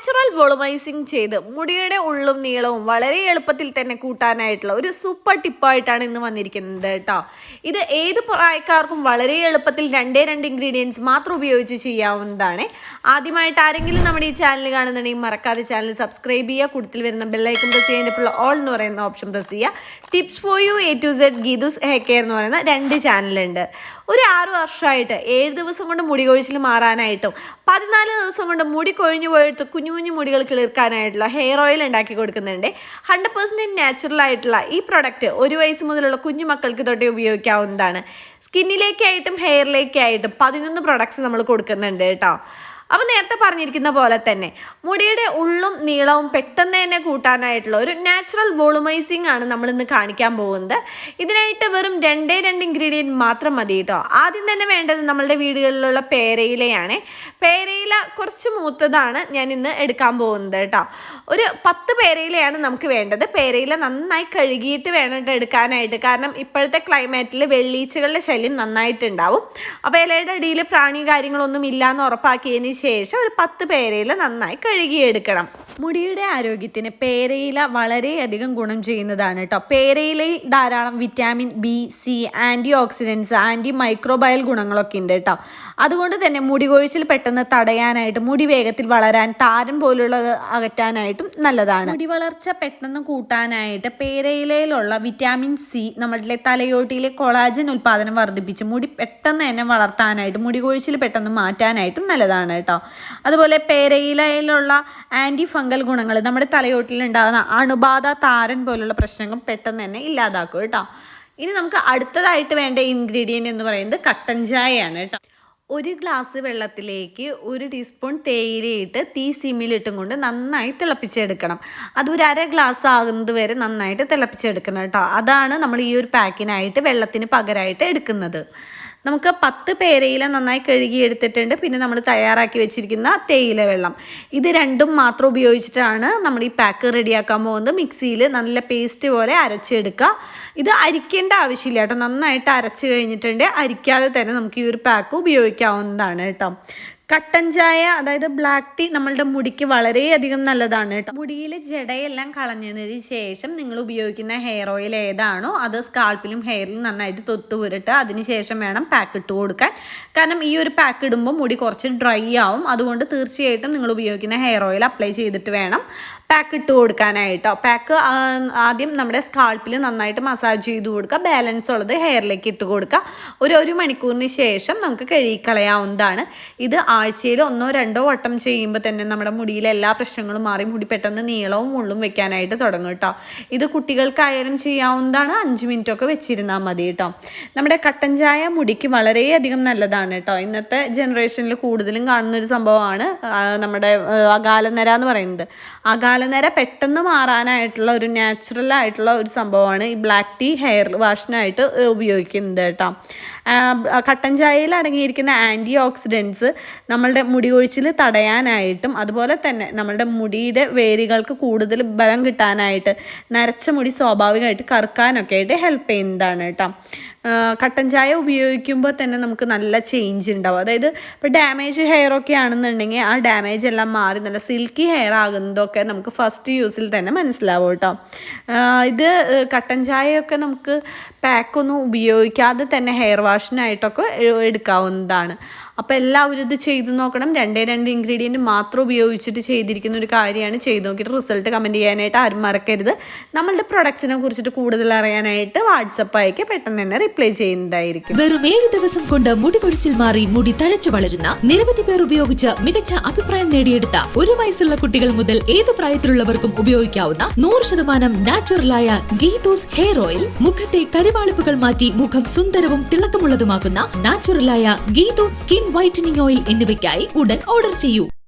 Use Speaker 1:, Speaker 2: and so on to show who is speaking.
Speaker 1: Natural വോളുമൈസിങ് ചെയ്ത് മുടിയുടെ ഉള്ളും നീളവും വളരെ എളുപ്പത്തിൽ തന്നെ കൂട്ടാനായിട്ടുള്ള ഒരു സൂപ്പർ ടിപ്പായിട്ടാണ് ഇന്ന് വന്നിരിക്കുന്നത് കേട്ടോ. ഇത് ഏത് പ്രായക്കാർക്കും വളരെ എളുപ്പത്തിൽ രണ്ടേ ഇൻഗ്രീഡിയൻസ് മാത്രം ഉപയോഗിച്ച് ചെയ്യാവുന്നതാണ്. ആദ്യമായിട്ട് ആരെങ്കിലും നമ്മുടെ ഈ ചാനൽ കാണുന്നുണ്ടെങ്കിൽ മറക്കാതെ ചാനൽ സബ്സ്ക്രൈബ് ചെയ്യുക. കൂടുതൽ വരുന്ന ബെല്ലൈക്കൺ പ്രസ് ചെയ്യുന്നപ്പോൾ ഓൾ എന്ന് പറയുന്ന ഓപ്ഷൻ പ്രസ് ചെയ്യുക. Tips for you A to Z Geethu's hair care എന്ന് പറയുന്ന 2 ചാനലുണ്ട്. ഒരു 6 വർഷമായിട്ട് 7 ദിവസം കൊണ്ട് മുടി കൊഴിച്ചിൽ മാറാനായിട്ടും 14 ദിവസം കൊണ്ട് മുടി കൊഴിഞ്ഞു പോയിട്ട് കുഞ്ഞു കുഞ്ഞു മുടികൾ കിളിർക്കാനായിട്ടുള്ള ഹെയർ ഓയിൽ ഉണ്ടാക്കി കൊടുക്കുന്നുണ്ട്. 100% നാച്ചുറൽ ആയിട്ടുള്ള ഈ പ്രൊഡക്റ്റ് 1 വയസ്സ് മുതലുള്ള കുഞ്ഞു മക്കൾക്ക് തൊട്ടേ ഉപയോഗിക്കാവുന്നതാണ്. സ്കിന്നിലേക്കായിട്ടും ഹെയറിലേക്കായിട്ടും 11 പ്രൊഡക്ട്സ് നമ്മൾ കൊടുക്കുന്നുണ്ട് കേട്ടോ. അപ്പോൾ നേരത്തെ പറഞ്ഞിരിക്കുന്ന പോലെ തന്നെ മുടിയുടെ ഉള്ളും നീളവും പെട്ടെന്ന് തന്നെ കൂട്ടാനായിട്ടുള്ള ഒരു നാച്ചുറൽ വോളുമൈസിങ് ആണ് നമ്മളിന്ന് കാണിക്കാൻ പോകുന്നത്. ഇതിനായിട്ട് വെറും 2 ഇൻഗ്രീഡിയൻറ്റ് മാത്രം മതി കേട്ടോ. ആദ്യം തന്നെ വേണ്ടത് നമ്മളുടെ വീടുകളിലുള്ള പേരയിലയാണ്. പേരയില കുറച്ച് മൂത്തതാണ് ഞാൻ ഇന്ന് എടുക്കാൻ പോകുന്നത് കേട്ടോ. ഒരു 10 പേരയിലയാണ് നമുക്ക് വേണ്ടത്. പേരയില നന്നായി കഴുകിയിട്ട് വേണം എടുക്കാനായിട്ട്. കാരണം ഇപ്പോഴത്തെ ക്ലൈമാറ്റിൽ വെള്ളീച്ചകളുടെ ശല്യം നന്നായിട്ടുണ്ടാവും. അപ്പോൾ ഇലയുടെ അടിയിൽ പ്രാണി കാര്യങ്ങളൊന്നും ഇല്ലയെന്ന് ഉറപ്പാക്കിയതിന് ശേഷം ഒരു 10 പേരയില നന്നായി കഴുകിയെടുക്കണം. മുടിയുടെ ആരോഗ്യത്തിന് പേരയില വളരെയധികം ഗുണം ചെയ്യുന്നതാണ് കേട്ടോ. പേരയിലയിൽ ധാരാളം vitamin B, C, antioxidants, antimicrobial ഗുണങ്ങളൊക്കെ ഉണ്ട് കേട്ടോ. അതുകൊണ്ട് തന്നെ മുടി കൊഴിച്ചിൽ പെട്ടെന്ന് തടയാനായിട്ട്, മുടി വേഗത്തിൽ വളരാൻ, താരൻ പോലുള്ളത് അകറ്റാനായിട്ടും നല്ലതാണ്. മുടി വളർച്ച പെട്ടെന്ന് കൂട്ടാനായിട്ട് പേരയിലയിലുള്ള വിറ്റാമിൻ C നമ്മളുടെ തലയോട്ടിയിലെ കൊളാജൻ ഉൽപ്പാദനം വർദ്ധിപ്പിച്ച് മുടി പെട്ടെന്ന് തന്നെ വളർത്താനായിട്ട്, മുടി കൊഴിച്ചിൽ പെട്ടെന്ന് മാറ്റാനായിട്ടും നല്ലതാണ് കേട്ടോ. അതുപോലെ പേരയിലയിലുള്ള ആൻറ്റി ഫംഗൽ ഗുണങ്ങൾ നമ്മുടെ തലയോട്ടിൽ ഉണ്ടാകുന്ന അണുബാധ, താരൻ പോലുള്ള പ്രശ്നങ്ങൾ പെട്ടെന്ന് തന്നെ ഇല്ലാതാക്കും കേട്ടോ. ഇനി നമുക്ക് അടുത്തതായിട്ട് വേണ്ട ഇൻഗ്രീഡിയൻറ്റ് എന്ന് പറയുന്നത് കട്ടൻ ചായയാണ് കേട്ടോ. 1 ഗ്ലാസ് വെള്ളത്തിലേക്ക് 1 ടീസ്പൂൺ തേയിലയിട്ട് തീ സിമ്മിലിട്ടും കൊണ്ട് നന്നായി തിളപ്പിച്ചെടുക്കണം. അത് ഒരു 1/2 ഗ്ലാസ് ആകുന്നത് വരെ നന്നായിട്ട് തിളപ്പിച്ചെടുക്കണം കേട്ടോ. അതാണ് നമ്മൾ ഈ ഒരു പാക്കിനായിട്ട് വെള്ളത്തിന് പകരമായിട്ട് എടുക്കുന്നത്. നമുക്ക് 10 പേരയില നന്നായി കഴുകി എടുത്തിട്ടുണ്ട്. പിന്നെ നമ്മൾ തയ്യാറാക്കി വെച്ചിരിക്കുന്ന തേയില വെള്ളം, ഇത് രണ്ടും മാത്രം ഉപയോഗിച്ചിട്ടാണ് നമ്മൾ ഈ പാക്ക് റെഡിയാക്കാൻ പോകുന്നത്. മിക്സിയിൽ നല്ല പേസ്റ്റ് പോലെ അരച്ചെടുക്കുക. ഇത് അരിക്കേണ്ട ആവശ്യമില്ല കേട്ടോ. നന്നായിട്ട് അരച്ച് കഴിഞ്ഞിട്ടുണ്ട്. അരിക്കാതെ തന്നെ നമുക്ക് ഈ ഒരു പാക്ക് ഉപയോഗിക്കാവുന്നതാണ് കേട്ടോ. കട്ടൻ ചായ, അതായത് ബ്ലാക്ക് ടീ, നമ്മളുടെ മുടിക്ക് വളരെയധികം നല്ലതാണ് കേട്ടോ. മുടിയിലെ ജടയെല്ലാം കളഞ്ഞതിന് ശേഷം നിങ്ങൾ ഉപയോഗിക്കുന്ന ഹെയർ ഓയിൽ ഏതാണോ അത് സ്കാൾപ്പിലും ഹെയറിലും നന്നായിട്ട് തൊട്ട് പുരട്ടുക. അതിനുശേഷം വേണം പാക്ക് ഇട്ട് കൊടുക്കാൻ. കാരണം ഈ ഒരു പാക്ക് ഇടുമ്പോൾ മുടി കുറച്ച് ഡ്രൈ ആവും. അതുകൊണ്ട് തീർച്ചയായിട്ടും നിങ്ങൾ ഉപയോഗിക്കുന്ന ഹെയർ ഓയിൽ അപ്ലൈ ചെയ്തിട്ട് വേണം പാക്ക് ഇട്ട് കൊടുക്കാനായിട്ടോ. പാക്ക് ആദ്യം നമ്മുടെ സ്കാൾപ്പിൽ നന്നായിട്ട് മസാജ് ചെയ്ത് കൊടുക്കുക. ബാലൻസ് ഉള്ളത് ഹെയറിലേക്ക് ഇട്ട് കൊടുക്കുക. ഒരു മണിക്കൂറിന് ശേഷം നമുക്ക് കഴുകിക്കളയാവുന്നതാണ്. ഇത് ആഴ്ചയിൽ 1-2 വട്ടം ചെയ്യുമ്പോൾ തന്നെ നമ്മുടെ മുടിയിലെ എല്ലാ പ്രശ്നങ്ങളും മാറി മുടി പെട്ടെന്ന് നീളവും ഉള്ളും വെക്കാനായിട്ട് തുടങ്ങും കേട്ടോ. ഇത് കുട്ടികൾക്കായാലും ചെയ്യാവുന്നതാണ്. 5 മിനിറ്റൊക്കെ വെച്ചിരുന്നാൽ മതി കേട്ടോ. നമ്മുടെ കട്ടൻ ചായ മുടിക്ക് വളരെയധികം നല്ലതാണ് കേട്ടോ. ഇന്നത്തെ ജനറേഷനിൽ കൂടുതലും കാണുന്നൊരു സംഭവമാണ് നമ്മുടെ അകാലനര എന്ന് പറയുന്നത്. അകാലനര പെട്ടെന്ന് മാറാനായിട്ടുള്ള ഒരു നാച്ചുറൽ ആയിട്ടുള്ള ഒരു സംഭവമാണ് ഈ ബ്ലാക്ക് ടീ ഹെയർ വാഷിനായിട്ട് ഉപയോഗിക്കുന്നത് കേട്ടോ. കട്ടൻ ചായയിൽ അടങ്ങിയിരിക്കുന്ന ആൻറ്റി ഓക്സിഡൻസ് നമ്മളുടെ മുടി കൊഴിച്ചിൽ തടയാനായിട്ടും അതുപോലെ തന്നെ നമ്മളുടെ മുടിയുടെ വേരുകൾക്ക് കൂടുതൽ ബലം കിട്ടാനായിട്ട്, നരച്ച മുടി സ്വാഭാവികമായിട്ട് കറുക്കാനൊക്കെ ആയിട്ട് ഹെൽപ്പ് ചെയ്യുന്നതാണ് കേട്ടോ. കട്ടൻ ചായ ഉപയോഗിക്കുമ്പോൾ തന്നെ നമുക്ക് നല്ല ചേഞ്ച് ഉണ്ടാവും. അതായത് ഇപ്പോൾ ഡാമേജ് ഹെയറൊക്കെ ആണെന്നുണ്ടെങ്കിൽ ആ ഡാമേജ് എല്ലാം മാറി നല്ല സിൽക്കി ഹെയർ ആകുന്നതൊക്കെ നമുക്ക് ഫസ്റ്റ് യൂസിൽ തന്നെ മനസ്സിലാവും കേട്ടോ. ഇത് കട്ടൻ ചായയൊക്കെ നമുക്ക് പാക്കൊന്നും ഉപയോഗിക്കാതെ തന്നെ ഹെയർ വാഷിനായിട്ടൊക്കെ എടുക്കാവുന്നതാണ്. അപ്പോൾ എല്ലാവരും ഇത് ചെയ്തു നോക്കണം. 2 ഇൻഗ്രീഡിയൻറ്റ് മാത്രം ഉപയോഗിച്ചിട്ട് ചെയ്തിരിക്കുന്ന ഒരു കാര്യമാണ്. ചെയ്ത് നോക്കിയിട്ട് റിസൾട്ട് കമൻറ്റ് ചെയ്യാനായിട്ട് ആരും മറക്കരുത്. നമ്മളുടെ പ്രൊഡക്ട്സിനെ കുറിച്ചിട്ട് കൂടുതൽ അറിയാനായിട്ട് വാട്സപ്പ് അയക്ക്, പെട്ടെന്ന് തന്നെ റിപ്ലൈ ചെയ്യുന്നതായിരിക്കും.
Speaker 2: വെറും 7 ദിവസം കൊണ്ട് മുടി കൊഴിച്ചിൽ മാറി മുടി തഴച്ചു വളരുന്ന നിരവധി പേർ ഉപയോഗിച്ച് മികച്ച അഭിപ്രായം നേടിയെടുത്ത 1 വയസ്സുള്ള കുട്ടികൾ മുതൽ ഏത് പ്രായത്തിലുള്ളവർക്കും ഉപയോഗിക്കാവുന്ന 100% നാച്ചുറലായ ഗീതൂസ് ഹെയർ ഓയിൽ, മുഖത്തെ കരിവാളിപ്പുകൾ മാറ്റി മുഖം സുന്ദരവും തിളക്കമുള്ളതുമാക്കുന്ന നാച്ചുറലായ ഗീതൂസ് സ്കിൻ വൈറ്റനിങ് ഓയിൽ എന്നിവയ്ക്കായി ഉടൻ ഓർഡർ ചെയ്യൂ.